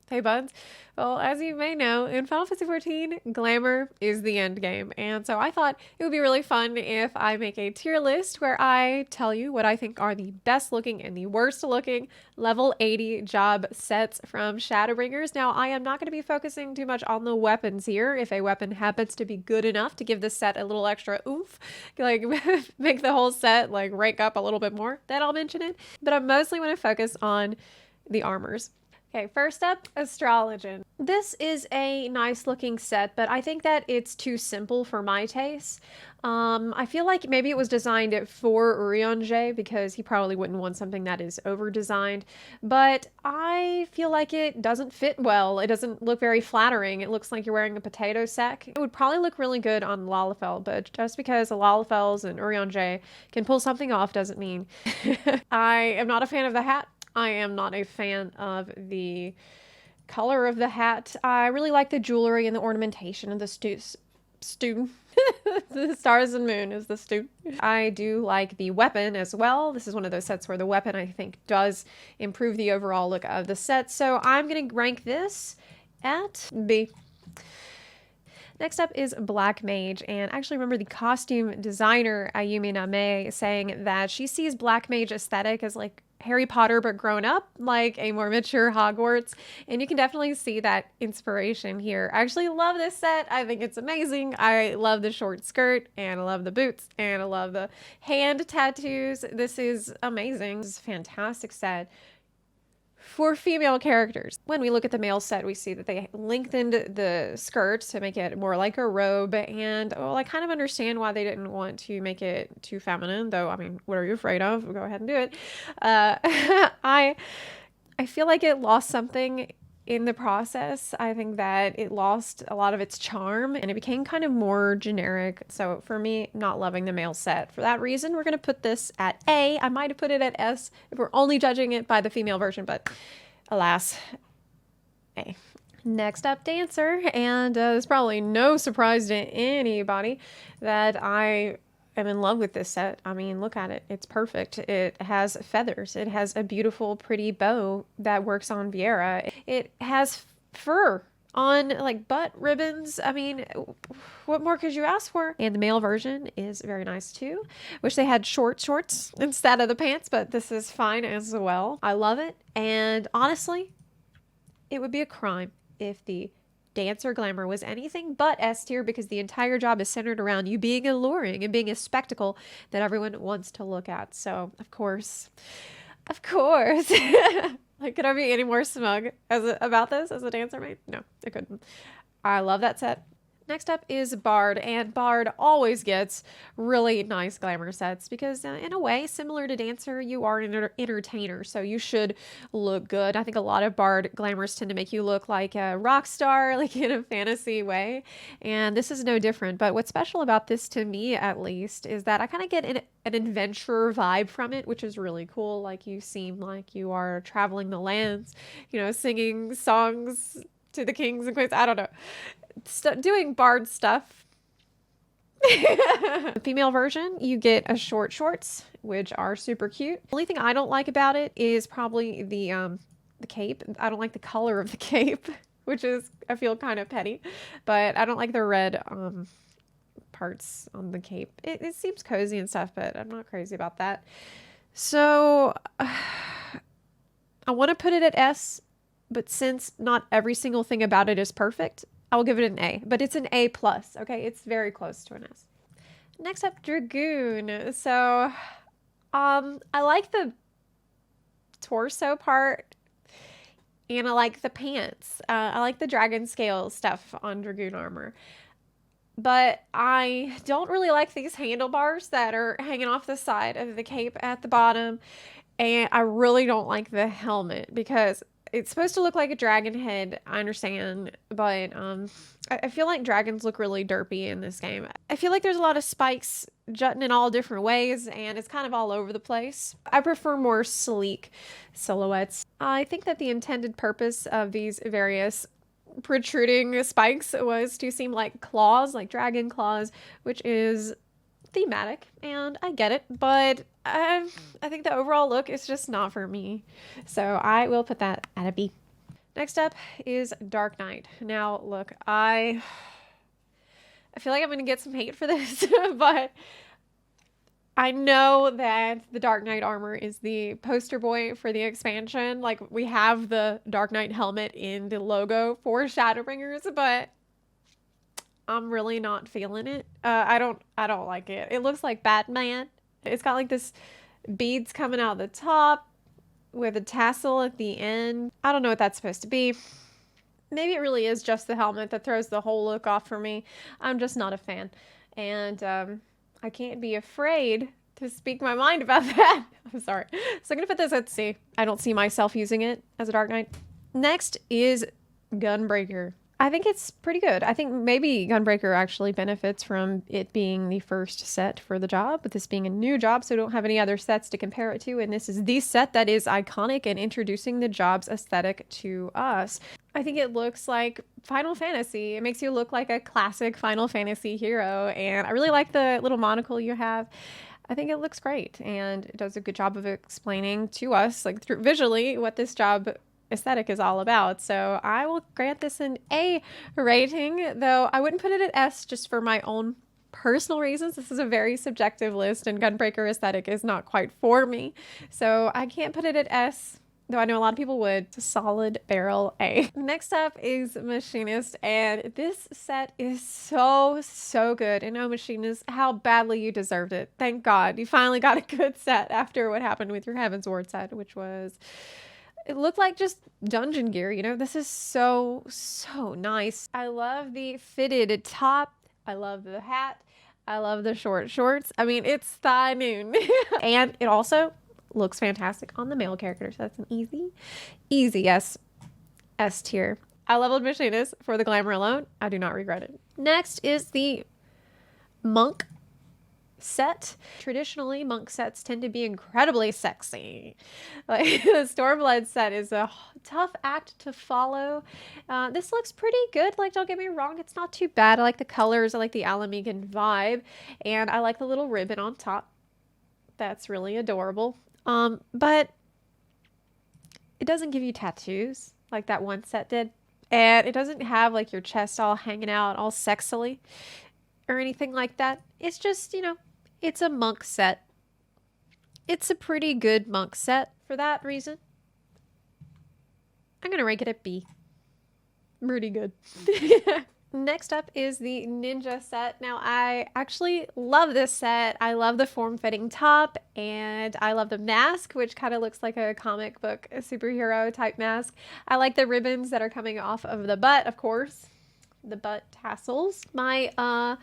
Hey buds. Well, as you may know, in Final Fantasy XIV, Glamour is the end game. And so I thought it would be really fun if I make a tier list where I tell you what I think are the best looking and the worst looking level 80 job sets from Shadowbringers. Now, I am not going to be focusing too much on the weapons here. If a weapon happens to be good enough to give this set a little extra oomph, like make the whole set like rank up a little bit more, then I'll mention it. But I mostly want to focus on the armors. Okay, first up, Astrologin. This is a nice looking set, but I think that it's too simple for my taste. I feel like maybe it was designed for Urianger because he probably wouldn't want something that is over-designed, but I feel like it doesn't fit well. It doesn't look very flattering. It looks like you're wearing a potato sack. It would probably look really good on Lalafell, but just because the Lalafells and Urianger can pull something off doesn't mean. I am not a fan of the hat. I am not a fan of the color of the hat. I really like the jewelry and the ornamentation of the the stars and moon is the stew. I do like the weapon as well. This is one of those sets where the weapon, I think, does improve the overall look of the set. So I'm going to rank this at B. Next up is Black Mage, and I actually remember the costume designer Ayumi Name saying that she sees Black Mage aesthetic as like Harry Potter but grown up, like a more mature Hogwarts, and you can definitely see that inspiration here. I actually love this set. I think it's amazing. I love the short skirt, and I love the boots, and I love the hand tattoos. This is amazing. This is a fantastic set for female characters. When we look at the male set, we see that they lengthened the skirt to make it more like a robe, and well, I kind of understand why they didn't want to make it too feminine, though. I mean, what are you afraid of? Go ahead and do it. I feel like it lost something in the process. I think that it lost a lot of its charm and it became kind of more generic. So for me, not loving the male set. For that reason, we're going to put this at A. I might have put it at S if we're only judging it by the female version, but alas, A. Next up, Dancer. And it's probably no surprise to anybody that I am in love with this set. I mean, look at it. It's perfect. It has feathers. It has a beautiful, pretty bow that works on Viera. It has fur on like butt ribbons. I mean, what more could you ask for? And the male version is very nice too. Wish they had short shorts instead of the pants, but this is fine as well. I love it. And honestly, it would be a crime if the Dancer Glamour was anything but S tier, because the entire job is centered around you being alluring and being a spectacle that everyone wants to look at. So, of course, like, could I be any more smug about this as a dancer maid? No, I couldn't. I love that set. Next up is Bard, and Bard always gets really nice glamour sets because in a way, similar to Dancer, you are an entertainer, so you should look good. I think a lot of Bard glamours tend to make you look like a rock star, like in a fantasy way, and this is no different. But what's special about this, to me at least, is that I kind of get an adventurer vibe from it, which is really cool. Like, you seem like you are traveling the lands, you know, singing songs to the kings and queens. I don't know. Doing Bard stuff. The female version, you get a short shorts, which are super cute. The only thing I don't like about it is probably the cape. I don't like the color of the cape, which is, I feel, kind of petty, but I don't like the red parts on the cape. It seems cozy and stuff, but I'm not crazy about that. So I want to put it at S, but since not every single thing about it is perfect, I will give it an A, but it's an A+, okay? It's very close to an S. Next up, Dragoon. So, I like the torso part, and I like the pants. I like the dragon scale stuff on Dragoon armor. But I don't really like these handlebars that are hanging off the side of the cape at the bottom, and I really don't like the helmet because it's supposed to look like a dragon head, I understand, but I feel like dragons look really derpy in this game. I feel like there's a lot of spikes jutting in all different ways, and it's kind of all over the place. I prefer more sleek silhouettes. I think that the intended purpose of these various protruding spikes was to seem like claws, like dragon claws, which is thematic, and I get it, but I think the overall look is just not for me. So I will put that at a B. Next up is Dark Knight. Now, look, I feel like I'm going to get some hate for this, but I know that the Dark Knight armor is the poster boy for the expansion. Like, we have the Dark Knight helmet in the logo for Shadowbringers, but I'm really not feeling it. I don't like it. It looks like Batman. It's got like this beads coming out the top with a tassel at the end. I don't know what that's supposed to be. Maybe it really is just the helmet that throws the whole look off for me. I'm just not a fan. And I can't be afraid to speak my mind about that. I'm sorry. So I'm going to put this at C. I don't see myself using it as a Dark Knight. Next is Gunbreaker. I think it's pretty good. I think maybe Gunbreaker actually benefits from it being the first set for the job, with this being a new job, so I don't have any other sets to compare it to, and this is the set that is iconic and introducing the job's aesthetic to us. I think it looks like Final Fantasy. It makes you look like a classic Final Fantasy hero, and I really like the little monocle you have. I think it looks great, and it does a good job of explaining to us, like through visually, what this job aesthetic is all about. So I will grant this an A rating, though I wouldn't put it at S just for my own personal reasons. This is a very subjective list, and Gunbreaker aesthetic is not quite for me. So I can't put it at S, though I know a lot of people would. It's a solid barrel A. Next up is Machinist, and this set is so good. And oh, Machinist, how badly you deserved it. Thank God. You finally got a good set after what happened with your Heaven's Ward set, which was... It looked like just dungeon gear, you know? This is so nice. I love the fitted top. I love the hat. I love the short shorts. I mean, it's thigh noon. And it also looks fantastic on the male character. So that's an easy S tier. I leveled Machinist for the glamour alone. I do not regret it. Next is the monk set. Traditionally, monk sets tend to be incredibly sexy. Like the Stormblood set is a tough act to follow. This looks pretty good. Like, don't get me wrong, it's not too bad. I like the colors. I like the Alamegan vibe, and I like the little ribbon on top. That's really adorable. But it doesn't give you tattoos like that one set did, and it doesn't have like your chest all hanging out all sexily or anything like that. It's just, you know, it's a monk set. It's a pretty good monk set. For that reason, I'm going to rank it at B. Pretty good. Next up is the ninja set. Now, I actually love this set. I love the form-fitting top, and I love the mask, which kind of looks like a comic book superhero type mask. I like the ribbons that are coming off of the butt, of course. The butt tassels. My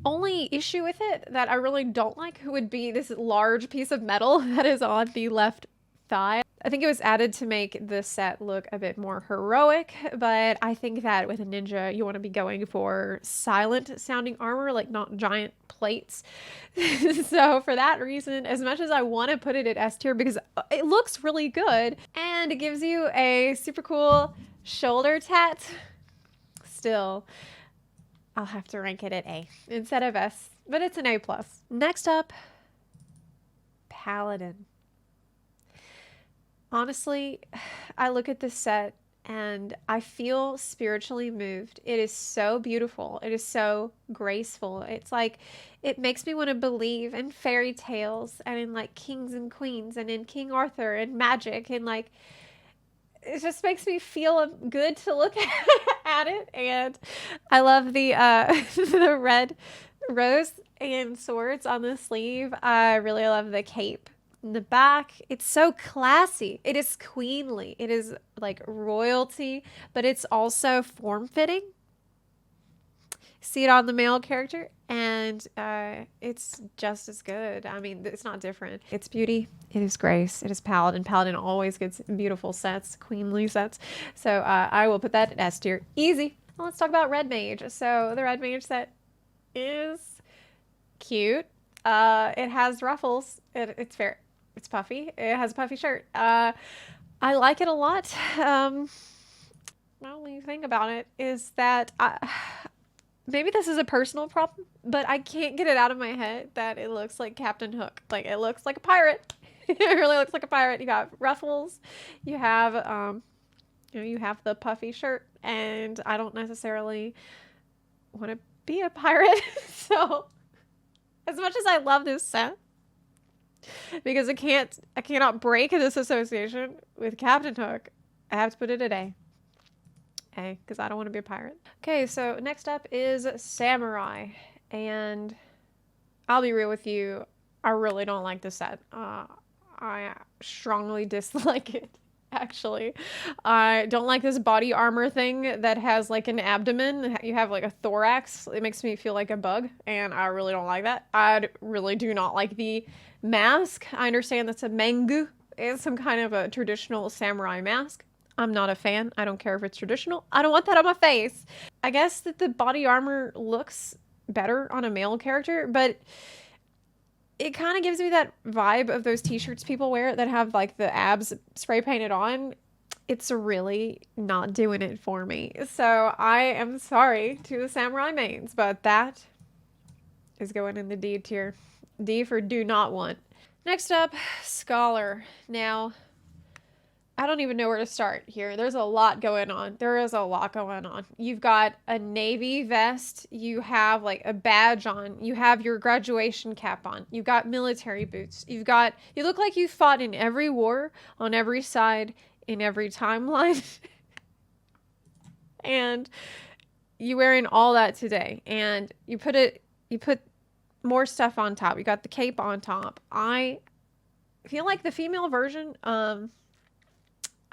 only issue with it that I really don't like would be this large piece of metal that is on the left thigh. I think it was added to make the set look a bit more heroic, but I think that with a ninja, you want to be going for silent sounding armor, like not giant plates. So for that reason, as much as I want to put it at S tier because it looks really good and it gives you a super cool shoulder tat, still, I'll have to rank it at A instead of S, but it's an A+. Next up, Paladin. Honestly, I look at this set and I feel spiritually moved. It is so beautiful. It is so graceful. It's like, it makes me want to believe in fairy tales and in like kings and queens and in King Arthur and magic, and like, it just makes me feel good to look at it. And I love the the red rose and swords on the sleeve. I really love the cape in the back. It's so classy. It is queenly. It is like royalty, but it's also form-fitting. See it on the male character, and it's just as good. I mean, it's not different. It's beauty. It is grace. It is Paladin. Paladin always gets beautiful sets, queenly sets. So I will put that at S tier. Easy. Well, let's talk about Red Mage. So the Red Mage set is cute. It has ruffles. It's fair. It's puffy. It has a puffy shirt. I like it a lot. The only thing about it is that maybe this is a personal problem, but I can't get it out of my head that it looks like Captain Hook. Like, it looks like a pirate. It really looks like a pirate. You got ruffles. You have You know, you have the puffy shirt, and I don't necessarily want to be a pirate. So as much as I love this set, because I cannot break this association with Captain Hook, I have to put it at A. A, because I don't want to be a pirate. Okay, so next up is Samurai, and I'll be real with you, I really don't like this set. I strongly dislike it, actually. I don't like this body armor thing that has like an abdomen. You have like a thorax. It makes me feel like a bug, and I really don't like that. I really do not like the mask. I understand that's a mangu. It's some kind of a traditional samurai mask. I'm not a fan. I don't care if it's traditional. I don't want that on my face. I guess that the body armor looks better on a male character, but it kind of gives me that vibe of those t-shirts people wear that have like the abs spray painted on. It's really not doing it for me. So I am sorry to the samurai mains, but that is going in the D tier. D for do not want. Next up, Scholar. Now, I don't even know where to start here. There's a lot going on. There is a lot going on. You've got a navy vest. You have like a badge on. You have your graduation cap on. You've got military boots. You look like you fought in every war on every side in every timeline. And you're wearing all that today. And you put more stuff on top. You got the cape on top. I feel like the female version,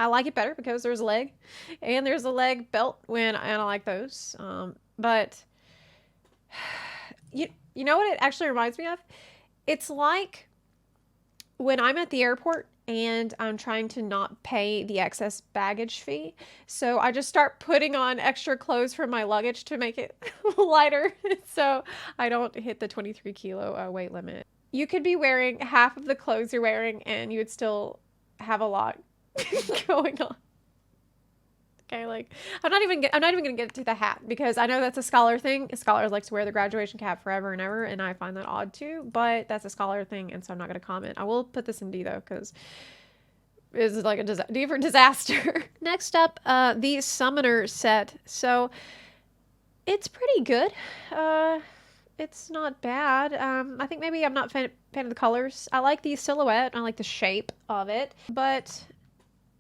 I like it better because there's a leg, and there's a leg belt and I like those. But you know what it actually reminds me of? It's like when I'm at the airport and I'm trying to not pay the excess baggage fee. So I just start putting on extra clothes for my luggage to make it lighter. So I don't hit the 23 kilo weight limit. You could be wearing half of the clothes you're wearing and you would still have a lot going on. Okay, like I'm not even gonna get to the hat because I know that's a scholar thing. Scholars like to wear the graduation cap forever and ever, and I find that odd too. But that's a scholar thing, and so I'm not gonna comment. I will put this in D though because it's like a D for disaster. Next up, the summoner set. So it's pretty good. It's not bad. I think maybe I'm not fan of the colors. I like the silhouette. I like the shape of it, but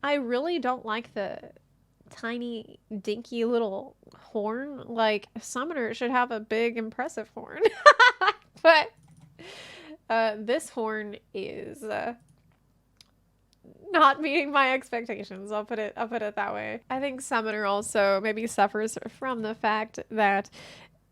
I really don't like the tiny, dinky little horn. Like, a summoner should have a big, impressive horn. But this horn is not meeting my expectations. I'll put it that way. I think summoner also maybe suffers from the fact that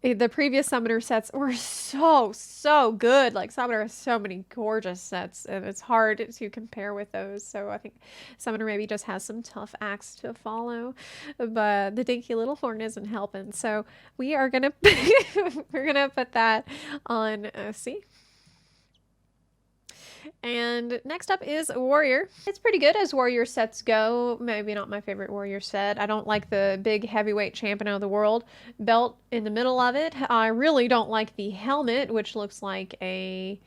the previous summoner sets were so good. Like, summoner has so many gorgeous sets, and it's hard to compare with those. So I think summoner maybe just has some tough acts to follow, but the dinky little horn isn't helping. So we are gonna we're gonna put that on C. And next up is Warrior. It's pretty good as Warrior sets go. Maybe not my favorite Warrior set. I don't like the big heavyweight champion of the world belt in the middle of it. I really don't like the helmet, which looks like a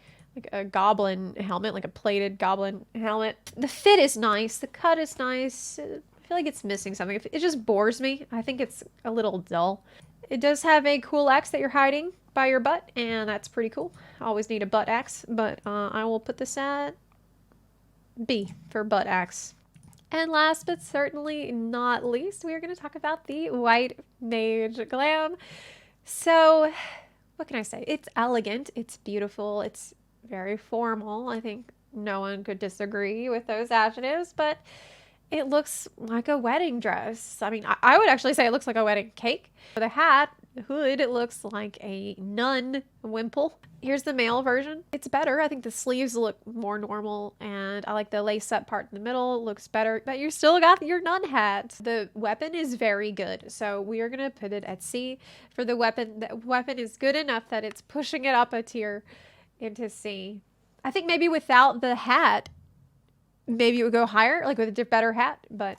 goblin helmet, like a plated goblin helmet. The fit is nice. The cut is nice. I feel like it's missing something. It just bores me. I think it's a little dull. It does have a cool axe that you're hiding by your butt, and that's pretty cool. I always need a butt axe, but I will put this at B for butt axe. And last but certainly not least, we are going to talk about the White Mage Glam. So, what can I say? It's elegant, it's beautiful, it's very formal. I think no one could disagree with those adjectives, but it looks like a wedding dress. I mean, I would actually say it looks like a wedding cake. The hat, the hood, it looks like a nun wimple. Here's the male version. It's better. I think the sleeves look more normal, and I like the lace up part in the middle. It looks better, but you still got your nun hat. The weapon is very good, so we are going to put it at C for the weapon. The weapon is good enough that it's pushing it up a tier into C. I think maybe without the hat, maybe it would go higher, like with a better hat, but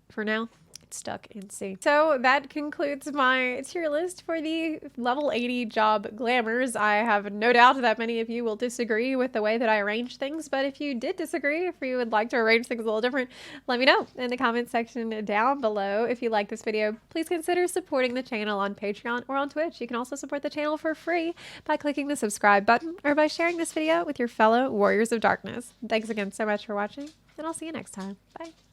for now, stuck in C. So that concludes my tier list for the level 80 job glamours. I have no doubt that many of you will disagree with the way that I arrange things, but if you did disagree, if you would like to arrange things a little different, let me know in the comment section down below. If you like this video, please consider supporting the channel on Patreon or on Twitch. You can also support the channel for free by clicking the subscribe button or by sharing this video with your fellow warriors of darkness. Thanks again so much for watching, and I'll see you next time. Bye.